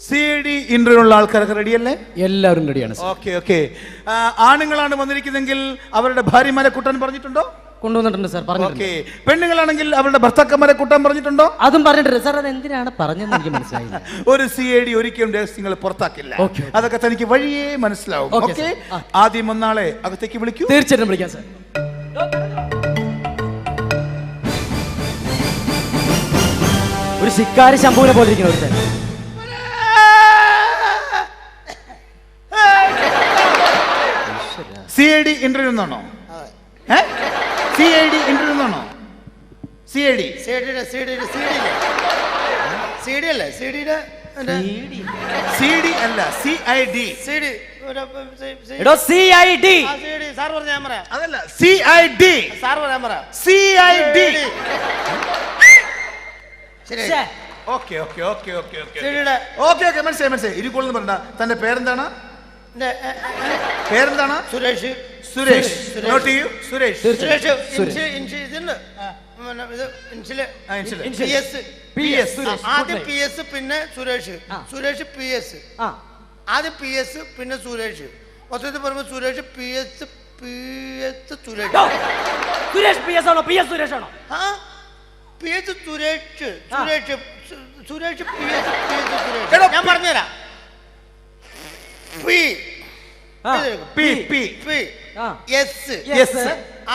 CD interview ഉള്ള ആൾക്കാരൊക്കെ റെഡിയല്ലേ? എല്ലാവരും റെഡിയാണ്. Okay okay. ആണുങ്ങളാണ് വന്നിരിക്കുന്നെങ്കിൽ അവരുടെ ഭാര്യമാരെ കൂട്ടാൻ പറഞ്ഞിട്ടുണ്ടോ? കൊണ്ടുവന്നിട്ടുണ്ട് സാർ. പറഞ്ഞിട്ടുണ്ട്. പെണ്ണുങ്ങളാണെങ്കിൽ അവരുടെ ഭർത്താക്കന്മാരെ കൂട്ടാൻ പറഞ്ഞിട്ടുണ്ടോ? അതും പറഞ്ഞിട്ടുണ്ട് സാർ. അത് എന്തിനാണ് പറഞ്ഞതെന്ന് എനിക്ക് മനസ്സിലായില്ല. ഒരു CID ഒരിക്കലും രഹസ്യങ്ങൾ പുറത്താക്കില്ല. അതൊക്കെ തനിക്ക് വഴിയേ മനസ്സിലാവും. ഓക്കെ, ആദ്യം ഒന്നാളെ അകത്തേക്ക് വിളിക്കൂ. തീർച്ചയായിട്ടും വിളിക്കാം സാർ. ഒരു ശിക്കാരി ശംഭുവിനെ പോലെ ഇരിക്കുന്ന ഒരുത്തൻ. CID ഇന്റർവ്യൂ എന്നാണോ? CID ഇന്റർവ്യൂ എന്നാണോ? CID അല്ല, CID. എടോ CID. സാർ പറഞ്ഞ ഞാൻ പറയാം. അതല്ല, CID. സാർ പറയാൻ പറയാം. CID. ശരി. Okay okay okay okay okay okay okay, മനസ്സിലായി മനസ്സിലായി. ഇരുക്കോളെന്ന് പറഞ്ഞ തന്റെ പേരെന്താണ്? പേരെന്താണ്? സുരേഷ്. സുരേഷ്. നോട്ട് ചെയ്യൂ. സുരേഷ്. ആദ്യം PS പിന്നെ സുരേഷ്. സുരേഷ് PS. ആദ്യം PS പിന്നെ സുരേഷ്. മൊത്തത്തിൽ പറയുമ്പോൾ സുരേഷ് PS സുരേഷ്. സുരേഷ് PS ആണോ? PS സുരേഷ് ആണോ? PS സുരേഷ്. സുരേഷ് PS സുരേഷ്. ഞാൻ പറഞ്ഞുതരാം.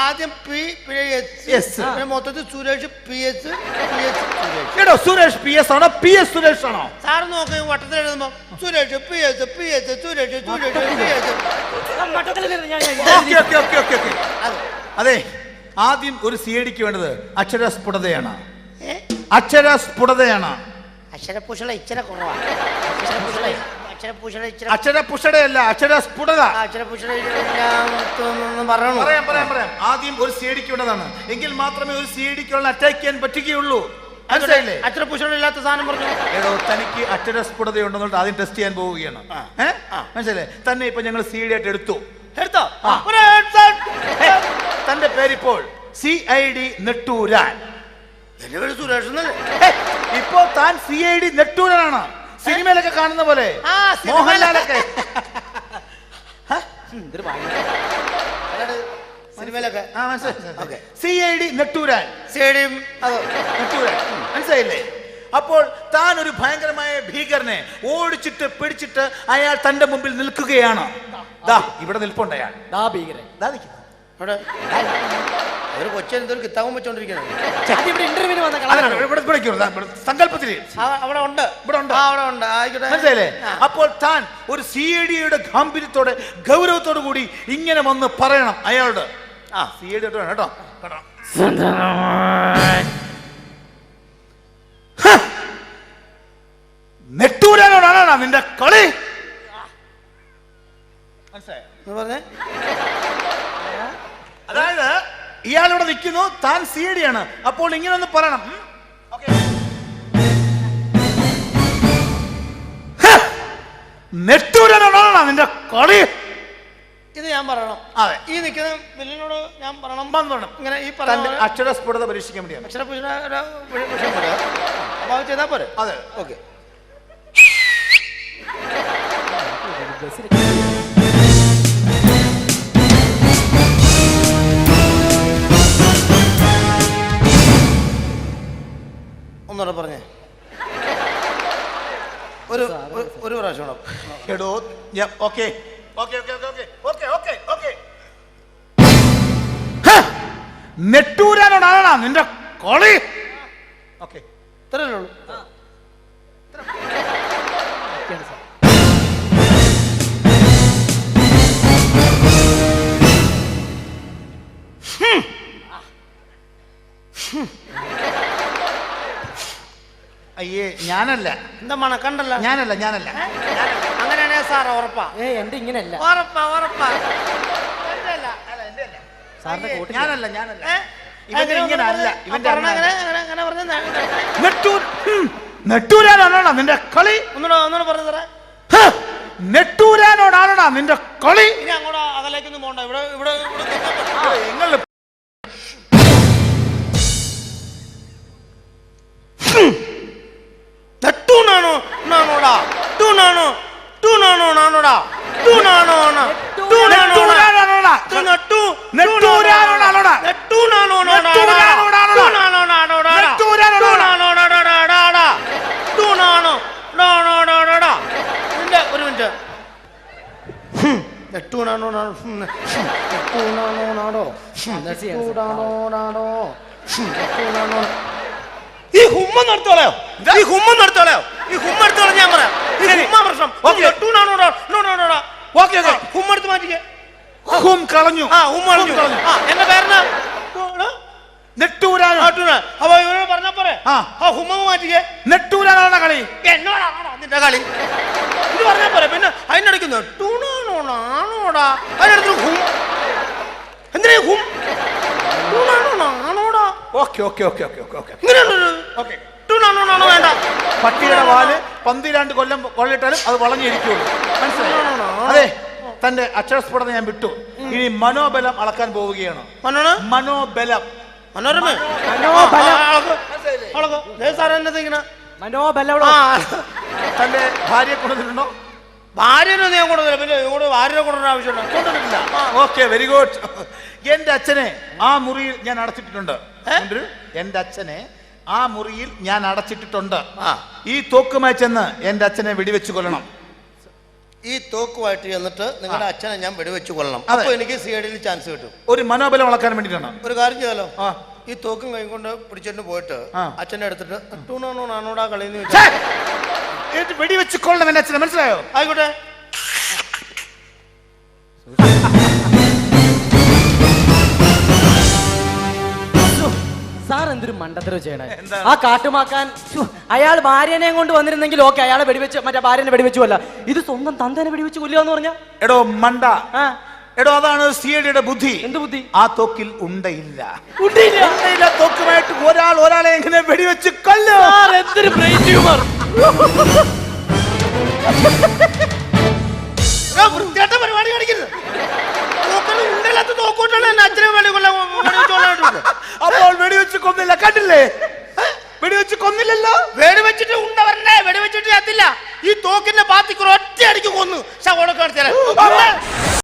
ആദ്യം P പിന്നെ S. മൊത്തത്തിൽ സുരേഷ് PS സുരേഷ് PS ആണോ PS സുരേഷ് ആണോ? സാറ് നോക്കി വട്ടത്തിൽ എഴുതുമ്പോ സുരേഷ് PS സുരേഷ്. അതെ, ആദ്യം ഒരു CIDക്ക് വേണ്ടത് അക്ഷരസ്ഫുടതയാണ്. അക്ഷരസ്ഫുടതയാണ്. അക്ഷരപുഷള ഇച്ചിരി കുറവാണ്. അക്ഷരപുഷടയല്ല, അക്ഷരസ്ഫുടത. പറയാം. ആദ്യം ഒരു CIDക്ക് വേണ്ടതാണ്. എങ്കിൽ മാത്രമേ ഒരു CIDക്ക് അറ്റാക്ക് ചെയ്യാൻ പറ്റുകയുള്ളൂ. മനസ്സിലായില്ലേ? അക്ഷരപുഷള ഇല്ലാത്ത സാധനം പറഞ്ഞു. ഏടോ, തനിക്ക് അക്ഷരസ്ഫുടതയുണ്ടെന്ന് ആദ്യം ടെസ്റ്റ് ചെയ്യാൻ പോവുകയാണ്. മനസ്സിലായില്ലേ? തന്നെ ഇപ്പൊ ഞങ്ങൾ CID ആയിട്ട് എടുത്തോ. തന്റെ പേരിപ്പോൾ CID നെട്ടൂരാൻ. സുരേഷ്. ഇപ്പോ താൻ CID നെട്ടൂരാനാണ്. സിനിമയിലൊക്കെ കാണുന്ന പോലെ, മോഹൻലാലൊക്കെ സിനിമയിലൊക്കെ. CID നെട്ടൂരാൻ. മനസ്സിലായില്ലേ? അപ്പോൾ താൻ ഒരു ഭയങ്കരമായ ഭീകരനെ ഓടിച്ചിട്ട് പിടിച്ചിട്ട് അയാൾ തന്റെ മുമ്പിൽ നിൽക്കുകയാണ്. ഇവിടെ നിൽപ്പുണ്ട് അയാൾ. ഒരു കൊച്ചെന്തൊരു കിത്താവും വെച്ചോണ്ടിരിക്കുന്നത്. സങ്കല്പത്തില് അവിടെ ഉണ്ട്. മനസ്സിലായില്ലേ? അപ്പോൾ താൻ ഒരു CIDയുടെ ഗാംഭീര്യത്തോടെ ഗൗരവത്തോടു കൂടി ഇങ്ങനെ വന്ന് പറയണം അയാളോട്. CID കേട്ടോ. നെട്ടൂരാനോടാണോ നിന്റെ കളി? അതായത് ഇയാളിവിടെ നിൽക്കുന്നു, താൻ CID ആണ്. അപ്പോൾ ഇങ്ങനെ ഒന്ന് പറയണം. നെട്ടൂരാനോടാണോ നിന്റെ കളി? ഇത് ഞാൻ പറയണം. അതെ, ഈ നിൽക്കുന്ന ബില്ലിനോട് ഞാൻ പറയണം. ഇങ്ങനെ ഈ അക്ഷരസ്ഫുടത പരീക്ഷിക്കാൻ വേണ്ടിയാണ്. അപ്പൊ ചെയ്താ പോരെ? അതെ, ഓക്കെ. ഒന്നുകൂടെ പറഞ്ഞേ. ഒരു പ്രാവശ്യം എടോ. Okay okay okay okay okay okay okay. നെട്ടൂരാനോടാണോ നിന്റെ കളി? ഓക്കെ, ഇത്രയല്ലേ ഉള്ളൂ. അയ്യേ, ഞാനല്ല. എന്താ മണക്കണ്ടല്ലോ? ഞാനല്ല. അങ്ങനെയാണേ സാർ ഉറപ്പാ. എന്റെ ഇങ്ങനെയല്ല. ഉറപ്പാ. ഞാനല്ല. നെട്ടൂരാനോടാണോ നിന്റെ കളി? ഒന്നുകൂടെ പറഞ്ഞു തരാം. നെട്ടൂരാനോടാണോ നിന്റെ കളി? ഇനി അങ്ങോട്ട് അകലേക്കൊന്നും പോണ്ട. ഇവിടെ നെട്ടൂനാണോടാ നെട്ടൂനാണോടാ ഒരു മിനിറ്റ് ഈ ഹുമ്മ നടത്തോളയോ ഞാൻ പറയാം ഈ ഹുമ്മ പ്രശ്നം ഹുമ്മ എടുത്ത് മാറ്റിക്കേ ഹും കളഞ്ഞു എന്റെ പേരെന്നാ നെട്ടൂരാനോ അപ്പൊ ഇവരോട് പറഞ്ഞാ പോരെ ഹുമ്മ മാറ്റിക്കേ നെട്ടൂരാനാണ് കളി എന്നോടാണോടാ നിന്റെ കളി ഇത് പറഞ്ഞാ പോരെ പിന്നെ അതിനിടയ്ക്ക് നെട്ടൂണാണോടാ അതിനടുത്ത് ഹും എന്തിനാ ഹും ൂണാണോടാ okay okay okay okay okay okay ഇങ്ങനെയുണ്ടോ ടൂണാണോ വേണ്ട പട്ടിയുടെ വാല് 12 കൊല്ലം കൊള്ളിട്ടാലും അത് വളഞ്ഞിരിക്കുള്ളൂ മനസ്സിലായോ അതെ തന്റെ അക്ഷരസ്ഫുടത ഞാൻ വിട്ടു ഇനി മനോബലം അളക്കാൻ പോവുകയാണ് മനോബലം മനോരമ മനോബലം തന്റെ ഭാര്യയെ കൊണ്ടുവന്നിട്ടുണ്ടോ ഭാര്യനെ ഞാൻ കൊണ്ടുവന്നില്ല പിന്നെ ഇങ്ങോട്ട് ഭാര്യനെ കൊണ്ടുവരുന്ന ആവശ്യമുണ്ടോ കൊണ്ടുവന്നിട്ടില്ല ഓക്കെ വെരി ഗുഡ് എന്റെ അച്ഛനെ ആ മുറിയിൽ ഞാൻ അടച്ചിട്ടിട്ടുണ്ട് എന്റെ അച്ഛനെ ആ മുറിയിൽ ഞാൻ അടച്ചിട്ടിട്ടുണ്ട് ഈ തോക്കുമായി ചെന്ന് എന്റെ അച്ഛനെ വെടിവെച്ച് കൊല്ലണം ഈ തോക്കുമായിട്ട് ചെന്നിട്ട് നിങ്ങളുടെ അച്ഛനെ ഞാൻ വെടിവെച്ച് കൊള്ളണം അപ്പൊ എനിക്ക് സിഐഡിയിൽ ചാൻസ് കിട്ടും ഒരു മനോബലം വളക്കാൻ വേണ്ടിയിട്ടാണ് ഒരു കാര്യം ചെയ്താലോ ഈ തോക്കും കൈകൊണ്ട് പിടിച്ചിട്ട് പോയിട്ട് അച്ഛനെ എടുത്തിട്ട് ടൂണാണോടാ കളിന്ന് വെടിവെച്ച് കൊള്ളണം എന്റെ അച്ഛനെ മനസ്സിലായോ ആയിക്കോട്ടെ സാർ എന്തൊരു മണ്ടത്തരം ചെയ്യണേ ആ കാട്ടുമാക്കാൻ അയാൾ ഭാര്യനെ കൊണ്ട് വന്നിരുന്നെങ്കിൽ ഓക്കെ അയാളെ വെടിവെച്ച് മറ്റേ ഭാര്യനെ വെടിവെച്ചുവല്ല ഇത് സ്വന്തം തന്തേനെ വെടിവെച്ച് കൊല്ലുക എന്ന് പറഞ്ഞ എടോ മണ്ട എടോ അതാണ് സിഐഡിയുടെ ബുദ്ധി എന്ത് ബുദ്ധി ആ തോക്കിൽ ഉണ്ടയില്ല തോക്കുമായിട്ട് ഒരാളെ എങ്ങനെ വെടിവെച്ച് കൊല്ലോ എന്തൊരു ബ്രെയിൻ ട്യൂമർ വൃത്തിയായിട്ട പരിപാടി കാണിക്കരുത് അപ്പോൾ വെടിവെച്ച് കൊന്നില്ല കണ്ടില്ലേ വെടിവെച്ച് കൊന്നില്ലല്ലോ വെടിവെച്ചിട്ട് ഉണ്ട വരണ്ടേ വെടിവെച്ചിട്ട് ചത്തില്ല ഈ തോക്കിന്റെ പാത്തിക്ക് ഒറ്റ അടിക്ക് കൊന്നു ശവോടെ കാണിച്ചാൽ